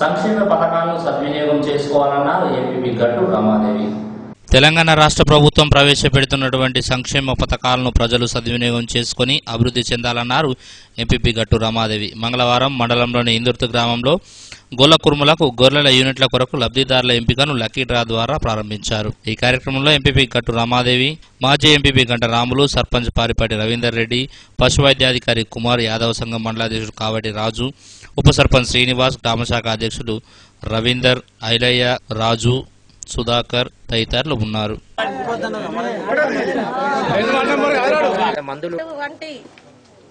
సంక్షేమ పథకాలను సద్వినియోగం చేసుకోవాలన్నారు ఎంపీపీ గట్టు రమాదేవి. తెలంగాణ రాష్ట్ర ప్రభుత్వం ప్రవేశపెడుతున్నటువంటి సంక్షేమ పథకాలను ప్రజలు సద్వినియోగం చేసుకుని అభివృద్ధి చెందాలన్నారు ఎంపీపీ గట్టు రమాదేవి. మంగళవారం మండలంలోని ఇందుర్తి గ్రామంలో గొల్ల కుర్మలకు గొర్రెల యూనిట్ల కొరకు లబ్ధిదారుల ఎంపికను లక్కీ డ్రా ద్వారా ప్రారంభించారు. ఈ కార్యక్రమంలో ఎంపీపీ గట్టు రమాదేవి, మాజీ ఎంపీపీ గంట రాములు, సర్పంచ్ పారిపాటి రవీందర్ రెడ్డి, పశువైద్యాధికారి కుమార్, యాదవ సంఘం మండలాధ్యక్షుడు కావటి రాజు, ఉప సర్పంచ్ శ్రీనివాస్, గ్రామశాఖ అధ్యక్షుడు రవీందర్, ఐలయ్య, రాజు, సుధాకర్ తదితరులు ఉన్నారు.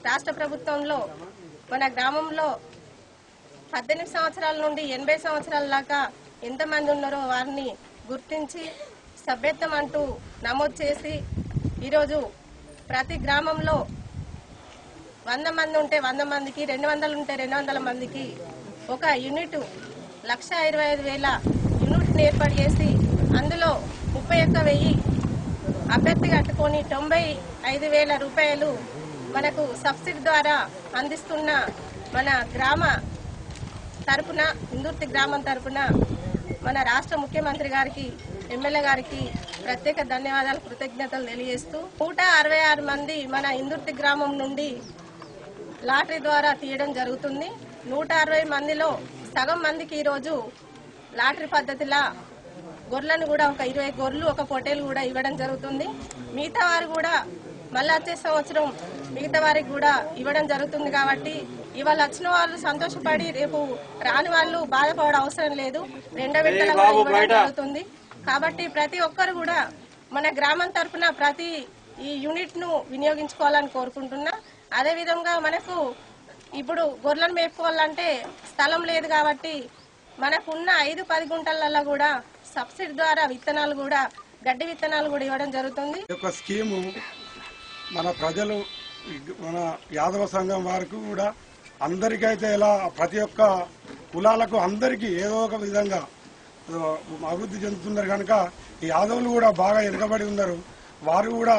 రాష్ట్ర ప్రభుత్వంలో మన గ్రామంలో 18 సంవత్సరాల నుండి 80 సంవత్సరాల దాకా ఎంతమంది ఉన్నారో వారిని గుర్తించి సభ్యత్వం అంటూ నమోదు చేసి ఈరోజు ప్రతి గ్రామంలో 100 మంది ఉంటే 100 మందికి, 200 ఉంటే 200 మందికి ఒక యూనిట్ 1,25,000 యూనిట్ని ఏర్పాటు చేసి అందులో 31,000 అభ్యర్థి కట్టుకొని 95,000 రూపాయలు మనకు సబ్సిడీ ద్వారా అందిస్తున్న మన గ్రామ తరపున, ఇందుర్తి గ్రామం తరపున మన రాష్ట్ర ముఖ్యమంత్రి గారికి, ఎమ్మెల్యే గారికి ప్రత్యేక ధన్యవాదాలు, కృతజ్ఞతలు తెలియజేస్తూ 166 మంది మన ఇందుర్తి గ్రామం నుండి లాటరీ ద్వారా తీయడం జరుగుతుంది. 160 మందిలో సగం మందికి ఈరోజు లాటరీ పద్ధతిలా గొర్రెలను కూడా ఒక 20 గొర్రెలు, ఒక పొట్టేలు కూడా ఇవ్వడం జరుగుతుంది. మిగతా వారు కూడా మళ్ళీ వచ్చే సంవత్సరం మిగతా వారికి కూడా ఇవ్వడం జరుగుతుంది. కాబట్టి ఇవాళ వచ్చిన వాళ్ళు సంతోషపడి రేపు రాని వాళ్ళు బాధపడడం అవసరం లేదు. రెండో విడతలో ఇవ్వడం జరుగుతుంది. కాబట్టి ప్రతి ఒక్కరు కూడా మన గ్రామం తరఫున ప్రతి ఈ యూనిట్ ను వినియోగించుకోవాలని కోరుకుంటున్నా. అదేవిధంగా మనకు ఇప్పుడు గొర్రెలను మేపుకోవాలంటే స్థలం లేదు కాబట్టి మనకున్న 5-10 గుంటలలో కూడా సబ్సిడీ ద్వారా విత్తనాలు కూడా, గడ్డి విత్తనాలు కూడా ఇవ్వడం జరుగుతుంది. ఒక స్కీము మన ప్రజలు, మన యాదవ సంఘం వారికి కూడా అందరికైతే ఇలా ప్రతి ఒక్క కులాలకు అందరికీ ఏదో ఒక విధంగా అభివృద్ధి చెందుతున్నారు కనుక ఈ యాదవులు కూడా బాగా వెనుకబడి ఉన్నారు. వారు కూడా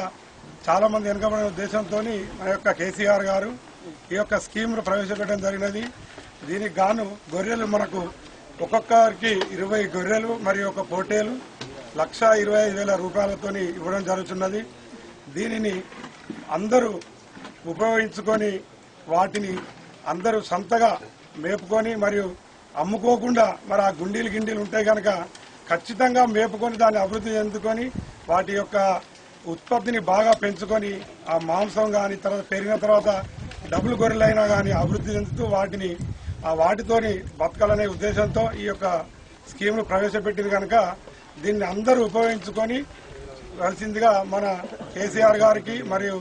చాలా మంది వెనుకబడిన ఉద్దేశంతో మన యొక్క కేసీఆర్ గారు ఈ యొక్క స్కీమ్ను ప్రవేశపెట్టడం జరిగినది. దీనికి గాను గొర్రెలు మనకు ఒక్కొక్కరికి 20 గొర్రెలు మరియు ఒక పోటేలు 1,25,000 రూపాయలతో ఇవ్వడం జరుగుతున్నది. దీనిని అందరూ ఉపయోగించుకొని వాటిని అందరూ సొంతగా మేపుకొని మరియు అమ్ముకోకుండా మరి ఆ గిండీలు ఉంటాయి కనుక ఖచ్చితంగా మేపుకొని దాన్ని అభివృద్ధి చెందుకొని వాటి యొక్క ఉత్పత్తిని బాగా పెంచుకొని ఆ మాంసం కానీ తర్వాత పెరిగిన తర్వాత డబుల్ గొర్రెలైనా కానీ అభివృద్ధి చెందుతూ వాటితోని బతకాలనే ఉద్దేశంతో ఈ యొక్క స్కీమ్ను ప్రవేశపెట్టింది కనుక దీన్ని అందరూ ఉపయోగించుకొని వలసిందిగా మన కేసీఆర్ గారికి మరియు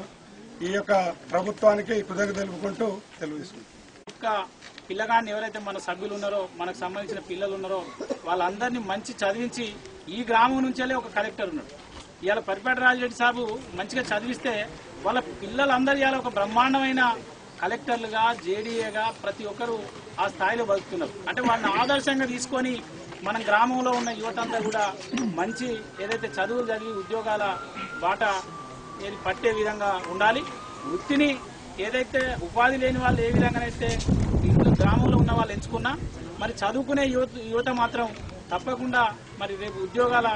ఈ యొక్క ప్రభుత్వానికి కృతజ్ఞతలు తెలుపుకుంటూ తెలియజేసుకుంటాం. పిల్లగాన్ని ఎవరైతే మన సభ్యులు ఉన్నారో, మనకు సంబంధించిన పిల్లలు ఉన్నారో వాళ్ళందరినీ మంచి చదివించి ఈ గ్రామం నుంచే ఒక కలెక్టర్ ఉన్నాడు. ఇవాళ పరిపాటి రాజరెడ్డి సాబు మంచిగా చదివిస్తే వాళ్ళ పిల్లలందరూ ఇవాళ ఒక బ్రహ్మాండమైన కలెక్టర్లుగా, జేడీఏగా ప్రతి ఒక్కరు ఆ స్థాయిలో బతుకుతున్నారు. అంటే వాళ్ళని ఆదర్శంగా తీసుకొని మన గ్రామంలో ఉన్న యువతంతా కూడా మంచి ఏదైతే చదువులు చదివి ఉద్యోగాల బాట పట్టే విధంగా ఉండాలి. వృత్తిని ఏదైతే ఉపాధి లేని వాళ్ళు ఏ విధంగానైతే గ్రామంలో ఉన్న వాళ్ళు ఎంచుకున్నా మరి చదువుకునే యువత మాత్రం తప్పకుండా మరి రేపు ఉద్యోగాలు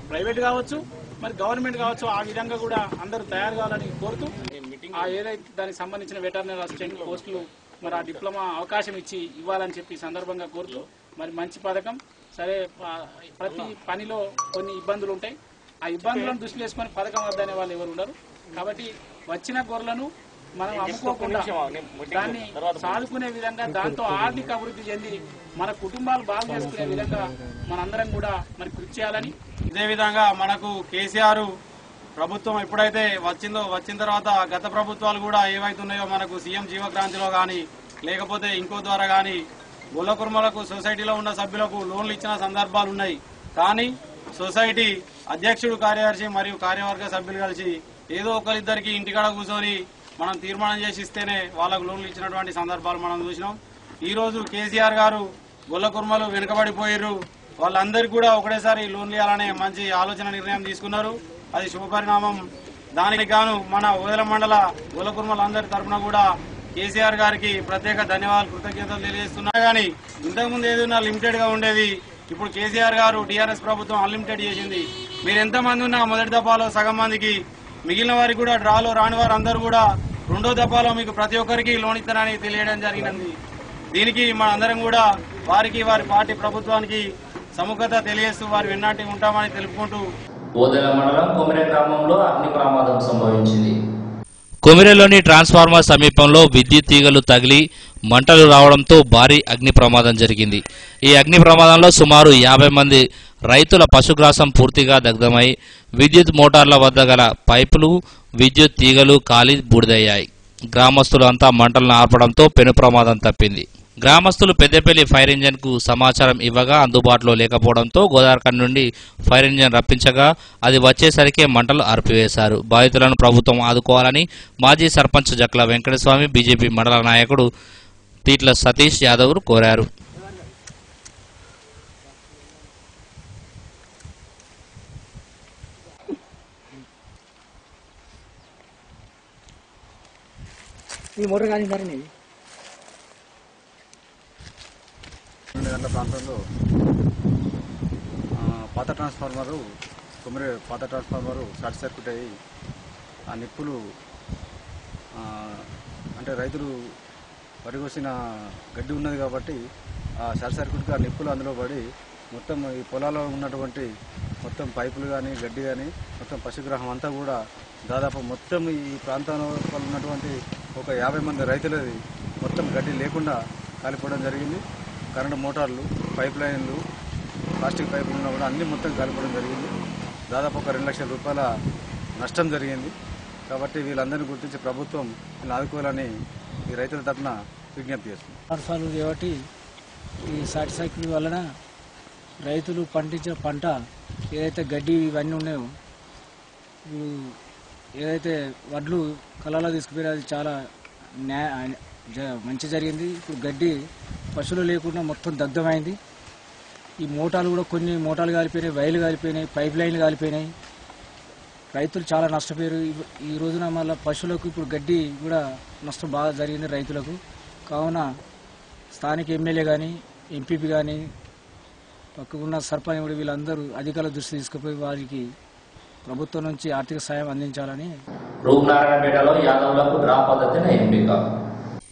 ప్రైవేట్ కావచ్చు, మరి గవర్నమెంట్ కావచ్చు, ఆ విధంగా కూడా అందరూ తయారు కావాలని కోరుతూ ఆ ఏదైతే దానికి సంబంధించిన వెటర్నరీ అసిస్టెంట్ పోస్టులు మరి ఆ డిప్లొమా అవకాశం ఇవ్వాలని చెప్పి సందర్భంగా కోరుతూ మరి మంచి పథకం. సరే, ప్రతి పనిలో కొన్ని ఇబ్బందులు ఉంటాయి. ఆ ఇబ్బందులను దృష్టిలో వేసుకొని పథకం వద్దనే వాళ్ళు ఎవరు ఉండరు. కాబట్టి వచ్చిన గొర్రెలను మనం అమ్ముకోకుండా దాన్ని సాదుకునే విధంగా, దాంతో ఆర్థిక అభివృద్ధి చెంది మన కుటుంబాలు బాగు చేసుకునే విధంగా మనందరం కూడా మరి కృషి చేయాలని. ఇదే విధంగా మనకు కేసీఆర్ ప్రభుత్వం ఎప్పుడైతే వచ్చిన తర్వాత గత ప్రభుత్వాలు కూడా ఏవైతున్నాయో మనకు సీఎం జీవక్రాంతిలో కానీ లేకపోతే ఇంకో ద్వారా కానీ గొల్ల కుర్మలకు సొసైటీలో ఉన్న సభ్యులకు లోన్లు ఇచ్చిన సందర్భాలు ఉన్నాయి. కానీ సొసైటీ అధ్యక్షుడు, కార్యదర్శి మరియు కార్యవర్గ సభ్యులు కలిసి ఏదో ఒకరిద్దరికి ఇంటికాడ కూర్చొని మనం తీర్మానం చేసి ఇస్తేనే వాళ్ళకు లోన్లు ఇచ్చినటువంటి సందర్భాలు మనం చూసినాం. ఈ రోజు కేసీఆర్ గారు గొల్ల కుర్మలు వెనుకబడిపోయారు, వాళ్ళందరికీ కూడా ఒకటేసారి లోన్లు ఇవ్వాలనే మంచి ఆలోచన నిర్ణయం తీసుకున్నారు. అది శుభపరిణామం. దానికి గాను మన ఓదెల మండల గొల్ల కుర్మలందరి తరఫున కూడా కేసీఆర్ గారికి ప్రత్యేక ధన్యవాదాలు కృతజ్ఞతలు తెలియజేస్తున్నా. కానీ ఇంతకుముందు ఏదైనా లిమిటెడ్ గా ఉండేది, ఇప్పుడు కేసీఆర్ గారు టీఆర్ఎస్ ప్రభుత్వం అన్లిమిటెడ్ చేసింది. మీరు ఎంతమంది ఉన్నా మొదటి దఫాలో సగం మందికి, మిగిలిన వారికి కూడా డ్రాలో రాని వారు అందరూ కూడా రెండో దఫాలో మీకు ప్రతి ఒక్కరికి లోన్ ఇస్తానని తెలియడం జరిగినది. దీనికి మన అందరం కూడా వారికి వారి పార్టీ ప్రభుత్వానికి సముఖత తెలియజేస్తూ వారి వెన్నాటి ఉంటామని తెలుపుకుంటూ ఓదెల మండలం కొమిరె గ్రామంలో అగ్ని ప్రమాదం సంభవించింది. కొమిరెలోని ట్రాన్స్ఫార్మర్ సమీపంలో విద్యుత్ తీగలు తగిలి మంటలు రావడంతో భారీ అగ్ని ప్రమాదం జరిగింది. ఈ అగ్ని ప్రమాదంలో సుమారు 50 మంది రైతుల పశుగ్రాసం పూర్తిగా దగ్ధమై విద్యుత్ మోటార్ల వద్ద గల పైపులు, విద్యుత్ తీగలు కాలి బూడిదయ్యాయి. గ్రామస్తులు అంతా మంటలను ఆర్పడంతో పెను ప్రమాదం తప్పింది. గ్రామస్తులు పెద్దపల్లి ఫైర్ ఇంజన్ కు సమాచారం ఇవ్వగా అందుబాటులో లేకపోవడంతో గోదావరిఖండ్ నుండి ఫైర్ ఇంజన్ రప్పించగా అది వచ్చేసరికి మంటలు ఆర్పివేశారు. బాధితులను ప్రభుత్వం ఆదుకోవాలని మాజీ సర్పంచ్ జక్ల వెంకటస్వామి, బీజేపీ మండల నాయకుడు తీట్ల సతీష్ యాదవ్ కోరారు. ఈ మోటార్ కానీ సార్ ఇది 2 గంటల ప్రాంతంలో పాత ట్రాన్స్ఫార్మరు షార్ట్ సర్క్యూట్ అయ్యి ఆ నిప్పులు అంటే రైతులు వరి కోసిన గడ్డి ఉన్నది కాబట్టి ఆ షార్ట్ సర్క్యూట్గా నిప్పులు అందులో పడి మొత్తం ఈ పొలాల్లో ఉన్నటువంటి మొత్తం పైపులు కానీ గడ్డి కానీ మొత్తం పశుగ్రాహం అంతా కూడా దాదాపు మొత్తం ఈ ప్రాంతంలో ఉన్నటువంటి ఒక 50 మంది రైతులది మొత్తం గడ్డి లేకుండా కాలిపోవడం జరిగింది. కరెంటు మోటార్లు, పైప్ లైన్లు, ప్లాస్టిక్ పైపులు ఉన్నా కూడా అన్ని మొత్తం కాలిపోవడం జరిగింది. దాదాపు ఒక 2 లక్షల రూపాయల నష్టం జరిగింది. కాబట్టి వీళ్ళందరినీ గుర్తించి ప్రభుత్వం వీళ్ళని ఆదుకోవాలని ఈ రైతుల తరఫున విజ్ఞప్తి చేస్తుంది. వర్షాలు కాబట్టి ఈ షార్ట్ సర్క్యూట్ వలన రైతులు పండించిన పంట ఏదైతే గడ్డి ఇవన్నీ ఉన్నాయో, ఏదైతే వడ్లు కళలో తీసుకుపోయి అది చాలా మంచి జరిగింది. ఇప్పుడు గడ్డి పశువులు లేకుండా మొత్తం దగ్ధమైంది. ఈ మోటార్లు కూడా కొన్ని మోటార్లు కాలిపోయినాయి, వైర్లు కాలిపోయినాయి, పైప్ లైన్లు కాలిపోయినాయి. రైతులు చాలా నష్టపోయారు. ఈ రోజున మళ్ళీ పశువులకు ఇప్పుడు గడ్డి కూడా నష్టం బాగా జరిగింది రైతులకు. కావున స్థానిక ఎమ్మెల్యే కానీ, ఎంపీపీ కానీ, పక్కకున్న సర్పంచ్ కూడా వీళ్ళందరూ అధికారుల దృష్టి తీసుకుపోయి వారికి ప్రభుత్వం నుంచి ఆర్థిక సాయం అందించాలని. రూపనారాయణపేటలో యాదవులకు డ్రా పద్ధతిని ఎంపిక.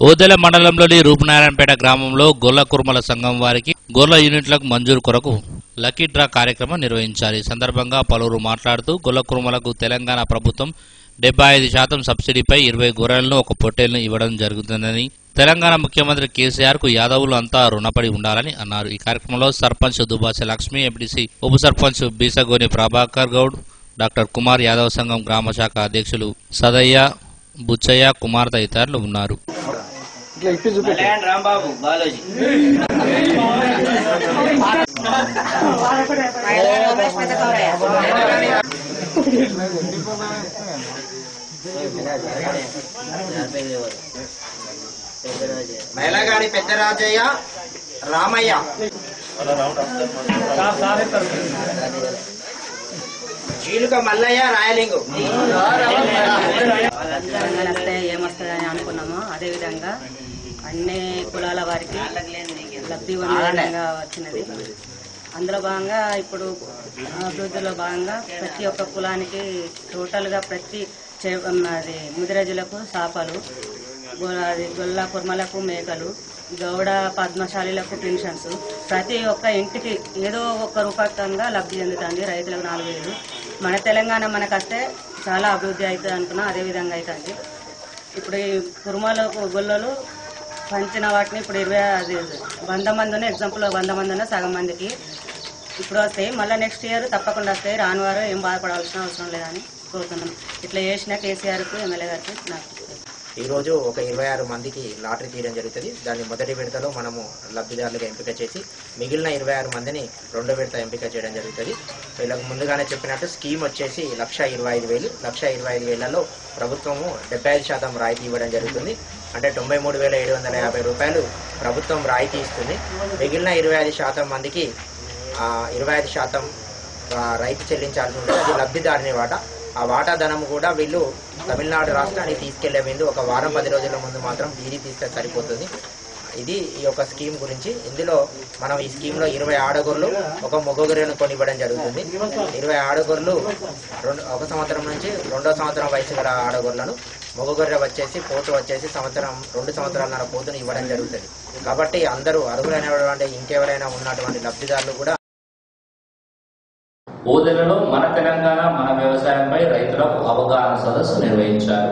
ఓదెల మండలంలోని రూపనారాయణపేట గ్రామంలో గొల్ల కుర్మల సంఘం వారికి గొర్రెల యూనిట్లకు మంజూరు కొరకు లక్కీ డ్రా కార్యక్రమం నిర్వహించారు. ఈ సందర్భంగా పలువురు మాట్లాడుతూ గొల్ల కుర్మలకు తెలంగాణ ప్రభుత్వం 75% సబ్సిడీపై 20 గొర్రెలను, 1 పొట్టేలును ఇవ్వడం జరుగుతుందని, తెలంగాణ ముఖ్యమంత్రి కేసీఆర్ కు యాదవులు అంతా రుణపడి ఉండాలని అన్నారు. ఈ కార్యక్రమంలో సర్పంచ్ దుబాసె లక్ష్మి, ఎంపీటీసీ ఉప సర్పంచ్ బీసగోని ప్రభాకర్ గౌడ్, డాక్టర్ కుమార్, యాదవ సంఘం గ్రామ శాఖ అధ్యక్షులు సదయ్య, బుచ్చయ్య, కుమార్ తదితరులు ఉన్నారు. మైలగాడి పెద్దరాజయ్య, రామయ్య, చీలుక మల్లయ్య, రాయలింగు. వస్తే ఏమొస్తుందని అనుకున్నామో అదేవిధంగా అన్ని కులాల వారికి లబ్ధి విధంగా వచ్చినది. అందులో భాగంగా ఇప్పుడు అభివృద్ధిలో భాగంగా ప్రతి ఒక్క కులానికి టోటల్గా ప్రతి అది ముదిరాజులకు చేపలు, గొల్ల కుర్మలకు మేకలు, గౌడ పద్మశాలిలకు పెన్షన్స్, ప్రతి ఒక్క ఇంటికి ఏదో ఒక్క రూపకంగా లబ్ధి చెందుతుంది. రైతులకు 4,000. మన తెలంగాణ మనకు వస్తే చాలా అభివృద్ధి అవుతుంది అనుకున్నాం, అదేవిధంగా అవుతుంది. ఇప్పుడు ఈ కుర్మలకు గొల్లలు పంచిన వాటిని ఇప్పుడు 100 మంది ఉన్న ఎగ్జాంపుల్ 100 మంది ఉన్న సగం మందికి ఇప్పుడు వస్తాయి. మళ్ళీ నెక్స్ట్ ఇయర్ తప్పకుండా వస్తాయి. రాని వారు ఏం బాధపడాల్సిన అవసరం లేదని కోరుతున్నాం. ఇట్లా చేసిన కేసీఆర్కు, ఎమ్మెల్యే గారికి నాకు ఈరోజు ఒక 26 మందికి లాటరీ తీయడం జరుగుతుంది. దాన్ని మొదటి విడతలో మనము లబ్ధిదారులుగా ఎంపిక చేసి మిగిలిన 26 మందిని రెండో విడత ఎంపిక చేయడం జరుగుతుంది. వీళ్ళకు ముందుగానే చెప్పినట్టు స్కీమ్ వచ్చేసి 1,25,000. 1,25,000లో ప్రభుత్వము 75% రాయితీ ఇవ్వడం జరుగుతుంది. అంటే 93,750 రూపాయలు ప్రభుత్వం రాయితీ ఇస్తుంది. మిగిలిన 25% మందికి 25% రైతు చెల్లించాల్సి ఉంటుంది. అది లబ్ధిదారుని వాటా. ఆ వాటా ధనం కూడా వీళ్ళు తమిళనాడు రాష్ట్రానికి తీసుకెళ్లే ముందు ఒక వారం 10 రోజుల ముందు మాత్రం డీడీ తీస్తే సరిపోతుంది. ఇది ఈ యొక్క స్కీమ్ గురించి. ఇందులో మనం ఈ స్కీమ్లో 20 ఆడగొర్రెలు ఒక మగగొర్రెను కొనివ్వడం జరుగుతుంది. 20 ఆడగొర్రెలు ఒక సంవత్సరం నుంచి 2వ సంవత్సరం వయసు గల ఆడగొర్రెలను, మగగొర్రె వచ్చేసి పోతు వచ్చేసి 2 సంవత్సరాల పోతును ఇవ్వడం జరుగుతుంది. కాబట్టి అందరూ అర్హులైనటువంటి ఇంకెవరైనా ఉన్నటువంటి లబ్ధిదారులు కూడా ఓదెలలో మన తెలంగాణ మన వ్యవసాయంపై రైతులకు అవగాహన సదస్సు నిర్వహించారు.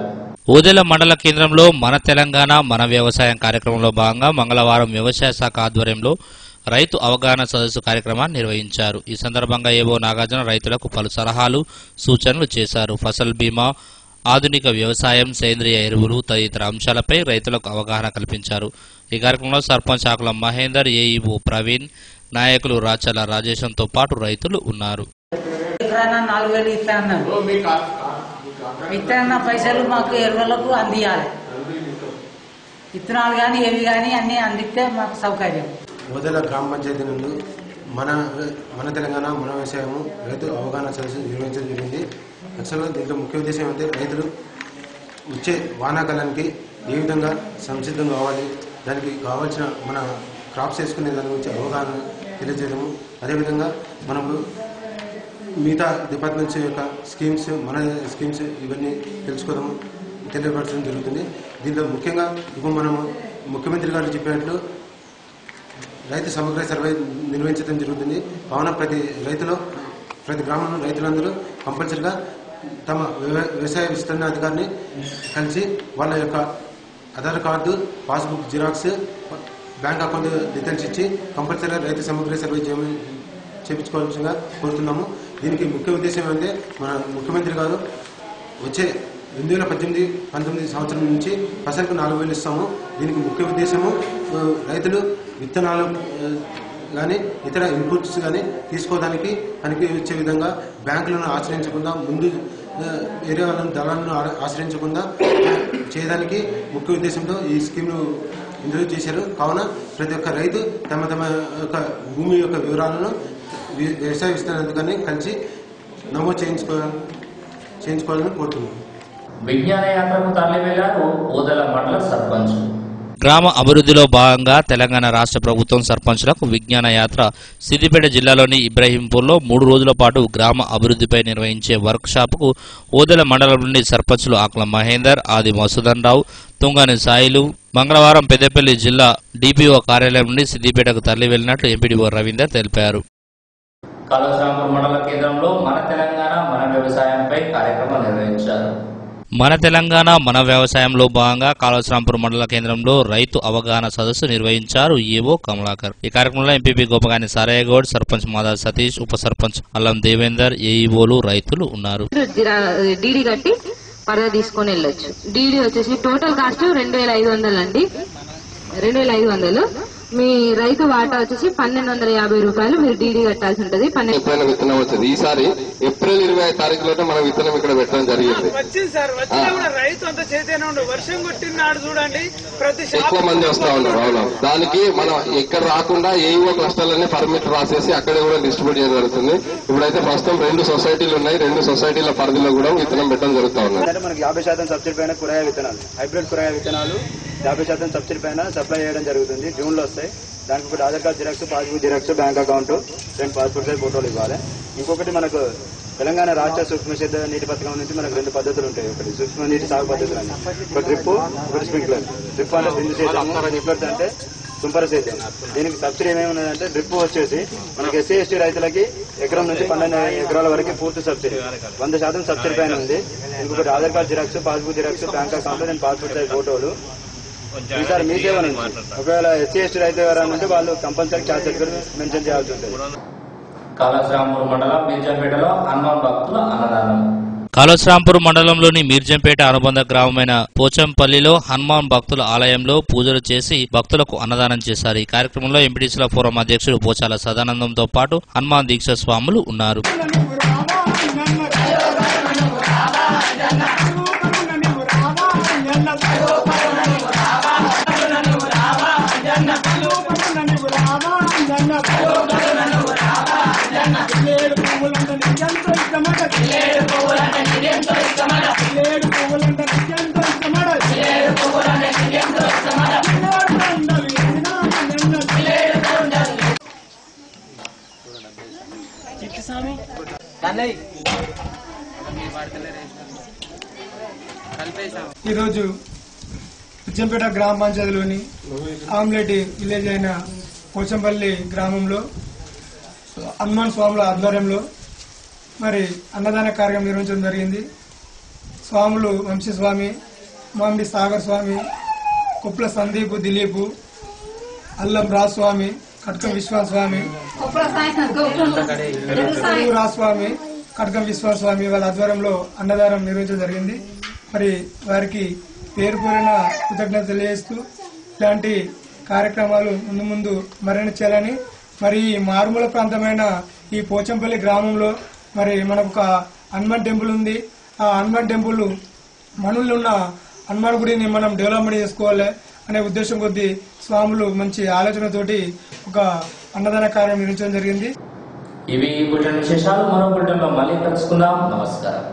ఓదెల మండల కేంద్రంలో మన తెలంగాణ మన వ్యవసాయం కార్యక్రమంలో భాగంగా మంగళవారం వ్యవసాయ శాఖ ఆధ్వర్యంలో రైతు అవగాహన సదస్సు కార్యక్రమాన్ని నిర్వహించారు. ఈ సందర్భంగా ఏవో నాగార్జున రైతులకు పలు సలహాలు సూచనలు చేశారు. ఫసల్ బీమా, ఆధునిక వ్యవసాయం, సేంద్రియ ఎరువులు తదితర అంశాలపై రైతులకు అవగాహన కల్పించారు. ఈ కార్యక్రమంలో సర్పంచ్ ఆకుల మహేందర్, ఏఈఓ ప్రవీణ్, నాయకులు రాచల రాజేశంతో పాటు రైతులు ఉన్నారు. 4,000 ఇస్తానన్న పైసలు మాకు ఎరువులకు అందియాలి. విత్తనాలు కానీ ఏవి కానీ అన్ని అందిస్తే మాకు సౌకర్యం. ఓదెల గ్రామ పంచాయతీ నుండి మన తెలంగాణ మన వ్యవసాయము రైతు అవగాహన సదస్సు నిర్వహించడం జరిగింది. యాక్చువల్గా దీంట్లో ముఖ్య ఉద్దేశం అంటే రైతులు వచ్చే వానాకాలానికి ఏ విధంగా సంసిద్ధం కావాలి, దానికి కావాల్సిన మన క్రాప్స్ వేసుకునే దాని గురించి అవగాహన తెలియజేయడము, అదేవిధంగా మనకు మిగతా డిపార్ట్మెంట్స్ యొక్క స్కీమ్స్, మన స్కీమ్స్ ఇవన్నీ తెలుసుకోవడము తెలియపరచడం జరుగుతుంది. దీంట్లో ముఖ్యంగా ఇప్పుడు మనము ముఖ్యమంత్రి గారు చెప్పినట్లు రైతు సమగ్ర సర్వే నిర్వహించడం జరుగుతుంది. కావున ప్రతి గ్రామంలో రైతులందరూ కంపల్సరిగా తమ వ్యవసాయ విస్తరణ అధికారిని కలిసి వాళ్ళ యొక్క Aadhaar card, passbook xerox, bank account details ఇచ్చి కంపల్సరిగా రైతు సమగ్ర సర్వే చేయించుకోవాల్సిందిగా కోరుతున్నాము. దీనికి ముఖ్య ఉద్దేశం ఏంటంటే మన ముఖ్యమంత్రి గారు వచ్చే 2018-19 సంవత్సరం నుంచి ఫసల్కు 4,000 ఇస్తాము. దీనికి ముఖ్య ఉద్దేశము రైతులు విత్తనాలు కానీ ఇతర ఇన్పుట్స్ కానీ తీసుకోవడానికి పనికి వచ్చే విధంగా బ్యాంకులను ఆశ్రయించకుండా, ముందు వేరే వాళ్ళని దళాలను ఆశ్రయించకుండా చేయడానికి ముఖ్య ఉద్దేశంతో ఈ స్కీమ్ను ఇంట్రడ్యూస్ చేశారు. కావున ప్రతి ఒక్క రైతు తమ యొక్క భూమి యొక్క వివరాలను వ్యవసాయ విస్తరణ అధికారిని కలిసి నమోదు చేయించుకోవాలని కోరుతున్నాను. విజ్ఞాన యాత్రకు తరలి వెళ్లారు ఓదెల మండల సర్పంచ్. గ్రామ అభివృద్ధిలో భాగంగా తెలంగాణ రాష్ట్ర ప్రభుత్వం సర్పంచులకు విజ్ఞాన యాత్ర సిద్దిపేట జిల్లాలోని ఇబ్రహీంపూర్లో 3 రోజుల పాటు గ్రామ అభివృద్ధిపై నిర్వహించే వర్క్ షాపుకు ఓదెల మండలం నుండి సర్పంచులు ఆకుల మహేందర్, ఆది మసూదన్ రావు, తుంగాని సాయిలు మంగళవారం పెద్దపల్లి జిల్లా డిపిఓ కార్యాలయం నుండి సిద్దిపేటకు తరలి వెళ్లినట్లు ఎంపీడీఓ రవీందర్ తెలిపారు. కాళేశ్వరం మండల కేంద్రంలో మన తెలంగాణ మన వ్యవసాయంపై కార్యక్రమం నిర్వహించారు. మన తెలంగాణ మన వ్యవసాయంలో భాగంగా కాళేశ్వరంపూర్ మండల కేంద్రంలో రైతు అవగాహన సదస్సు నిర్వహించారు ఈవో కమలాకర్. ఈ కార్యక్రమంలో ఎంపీపీ గోపగాని సారయ్యగౌడ్, సర్పంచ్ మాదా సతీష్, ఉప సర్పంచ్ అల్లం దేవేందర్, ఏఈఓలు రైతులు ఉన్నారు. డీడీ కట్టి పరద తీసుకొని వెళ్ళొచ్చు. డీడీ వచ్చేసి టోటల్ కాస్ట్ 2,500 అండి. 2,500. మీ రైతు వాటా వచ్చేసి 1,250 రూపాయలు మీరు డీడీ కట్టాల్సి ఉంటుంది. ఎప్పుడైనా విత్తనం వచ్చింది. ఈసారి ఏప్రిల్ 20 తారీఖులో మనం విత్తనం ఇక్కడ పెట్టడం జరిగింది. ఎక్కువ మంది వస్తా ఉన్నారు. అవును, దానికి మనం ఎక్కడ రాకుండా ఏవో క్లస్టర్లన్నీ పర్మిట్ రాసేసి అక్కడే కూడా డిస్ట్రిబ్యూట్ చేయడం జరుగుతుంది. ఇప్పుడైతే ప్రస్తుతం 2 సొసైటీలు ఉన్నాయి. 2 సొసైటీల పరిధిలో కూడా విత్తనం పెట్టడం జరుగుతూ ఉంది. మనకి 50% సబ్సిడీ పైన కూరగాయ విత్తనాలు, హైబ్రిడ్ కూరగాయ విత్తనాలు 50% సబ్సిడీ పైన సప్లై చేయడం జరుగుతుంది. జూన్ లో వస్తాయి. దానికి ఒకటి Aadhaar card xerox, passbook xerox, bank account, 2 passport size ఫోటోలు ఇవ్వాలి. ఇంకొకటి మనకు తెలంగాణ రాష్ట్ర సూక్ష్మ సేద్య నీటి పథకం నుంచి మనకు 2 పద్ధతులు ఉంటాయి. ఒకటి సూక్ష్మ నీటి సాగు పద్ధతులు అని, ఒక డ్రిప్, ఒకటి స్ప్రింక్లర్. డ్రిప్ అంటే బిందు సేద్యం, స్ప్రింక్లర్స్ అంటే తుంపర సేద్యం. దీనికి సబ్సిడీ ఏమేమి ఉన్నదంటే డ్రిప్ వచ్చేసి మనకి ఎస్సీ ఎస్టీ రైతులకి ఎకరం నుంచి 12 ఎకరాల వరకు పూర్తి సబ్సిడీ 100% సబ్సిడీ పైన ఉంది. ఇంకొకటి Aadhaar card xerox, passbook xerox, bank account, 2 passport size ఫోటోలు. ఈసారి మీ సేవ నుంచి ఒకవేళ ఎస్సీ ఎస్టీ రైతు ఎవరైనా ఉంటే వాళ్ళు కంపల్సరీ క్యాష్ సర్టిఫికేట్ మెన్షన్ చేయాల్సి ఉంటుంది. కాళేశ్వరంపూర్ మండలం మీర్జంపేటలో హనుమాన్ భక్తుల అన్నదానం. కాళేశ్వరంపూర్ మండలంలోని మీర్జంపేట అనుబంధ గ్రామమైన పోచంపల్లిలో హనుమాన్ భక్తుల ఆలయంలో పూజలు చేసి భక్తులకు అన్నదానం చేశారు. ఈ కార్యక్రమంలో ఎంపీటీసీల ఫోరం అధ్యక్షుడు పోచాల సదానందంతో పాటు హనుమాన్ దీక్ష స్వాములు ఉన్నారు. జిల్లేడు పువ్వులంటే నీకెంతో ఇష్టమట జిల్లేడు పువ్వులంటే నీకెంతో ఇష్టమట జిల్లేడు పువ్వులంటే నీకెంతో ఇష్టమట జిల్లేడు పువ్వులంటే నీకెంతో ఇష్టమట చిట్టిస్వామి ఈరోజు ఉచ్చంపేట గ్రామ పంచాయతీలోని ఆమ్లెట్ విలేజ్ అయిన పోచంపల్లి గ్రామంలో హనుమాన్ స్వాముల ఆధ్వర్యంలో మరి అన్నదాన కార్యక్రమం నిర్వహించడం జరిగింది. స్వాములు వంశీస్వామి, మామిడి సాగర్ స్వామి, కుప్ల సందీప్ దిలీప్, అల్లం రాస్వామి, కట్కం విశ్వాస్వామి, రాస్వామి, కట్కం విశ్వాస్వామి వాళ్ళ ఆధ్వర్యంలో అన్నదానం నిర్వహించడం జరిగింది. మరి వారికి పేరు పేరున కృతజ్ఞత తెలియజేస్తూ ఇలాంటి కార్యక్రమాలు ముందు ముందు మరిన్ని చేయాలని, మరి ఈ మారుమూల ప్రాంతమైన ఈ పోచంపల్లి గ్రామంలో మరి మనకు ఒక హనుమాన్ టెంపుల్ ఉంది. ఆ హనుమాన్ టెంపుల్ మనలో ఉన్న హనుమాన్ గుడిని మనం డెవలప్మెంట్ చేసుకోవాలి అనే ఉద్దేశం కొద్దీ స్వాములు మంచి ఆలోచనతోటి ఒక అన్నదాన కార్యం నిర్వహించడం జరిగింది. ఇవి బులెటిన్ విశేషాలు. మరో బులెటిన్లో మళ్ళీ కలుసుకుందాం. నమస్కారం.